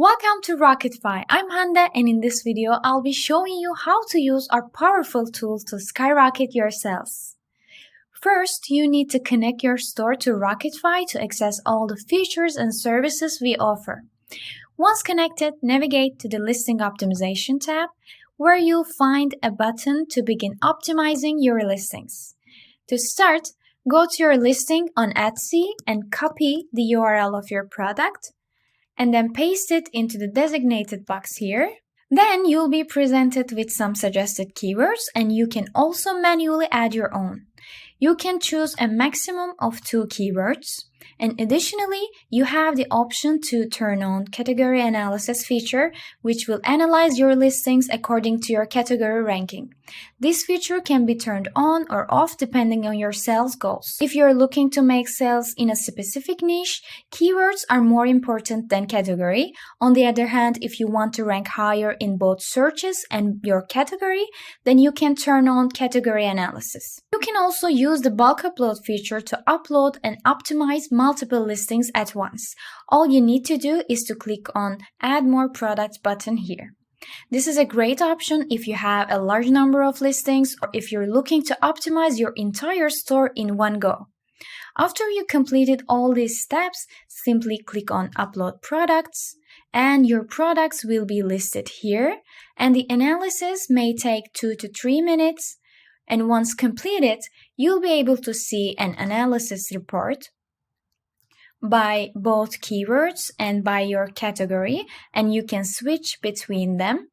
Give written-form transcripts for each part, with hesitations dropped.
Welcome to Roketfy. I'm Hande, and in this video I'll be showing you how to use our powerful tools to skyrocket your sales. First, you need to connect your store to Roketfy to access all the features and services we offer. Once connected, navigate to the Listing Optimization tab, where you'll find a button to begin optimizing your listings. To start, go to your listing on Etsy and copy the URL of your product, and then paste it into the designated box here. Then you'll be presented with some suggested keywords, and you can also manually add your own. You can choose a maximum of 2 keywords, and additionally, you have the option to turn on category analysis feature, which will analyze your listings according to your category ranking. This feature can be turned on or off depending on your sales goals. If you're looking to make sales in a specific niche, keywords are more important than category. On the other hand, if you want to rank higher in both searches and your category, then you can turn on category analysis. You can also use the bulk upload feature to upload and optimize multiple listings at once. All you need to do is to click on Add More Products button here. This is a great option if you have a large number of listings or if you're looking to optimize your entire store in one go. After you completed all these steps, simply click on Upload Products, and your products will be listed here, and the analysis may take 2 to 3 minutes. And once completed, you'll be able to see an analysis report by both keywords and by your category, and you can switch between them.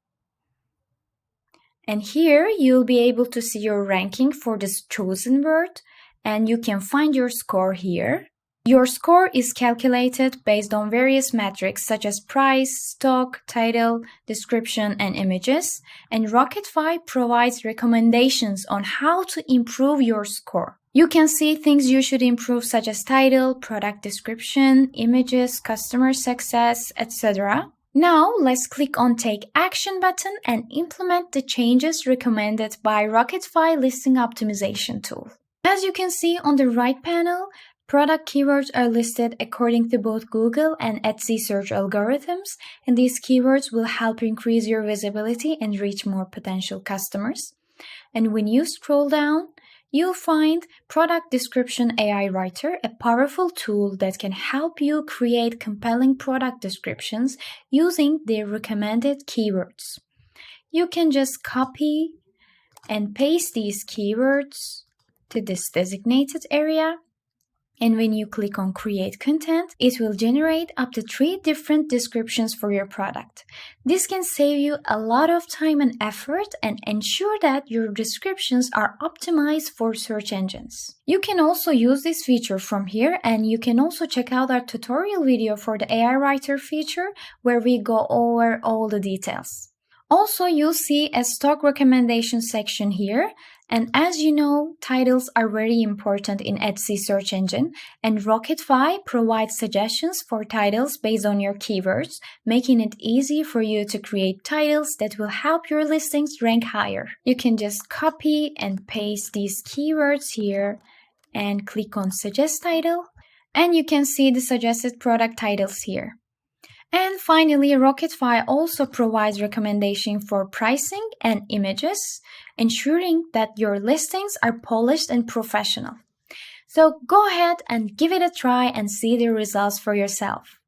And here you'll be able to see your ranking for this chosen word, and you can find your score here. Your score is calculated based on various metrics such as price, stock, title, description, and images, and Roketfy provides recommendations on how to improve your score. You can see things you should improve such as title, product description, images, customer success, etc. Now let's click on Take Action button and implement the changes recommended by Roketfy Listing Optimization tool. As you can see on the right panel, product keywords are listed according to both Google and Etsy search algorithms, and these keywords will help increase your visibility and reach more potential customers. And when you scroll down, you'll find Product Description AI Writer, a powerful tool that can help you create compelling product descriptions using the recommended keywords. You can just copy and paste these keywords to this designated area, and when you click on Create Content, it will generate up to 3 different descriptions for your product. This can save you a lot of time and effort and ensure that your descriptions are optimized for search engines. You can also use this feature from here, and you can also check out our tutorial video for the AI Writer feature where we go over all the details. Also, you'll see a stock recommendation section here. And as you know, titles are very important in Etsy search engine, and Roketfy provides suggestions for titles based on your keywords, making it easy for you to create titles that will help your listings rank higher. You can just copy and paste these keywords here and click on Suggest Title, and you can see the suggested product titles here. And finally, Roketfy also provides recommendations for pricing and images, ensuring that your listings are polished and professional. So go ahead and give it a try and see the results for yourself.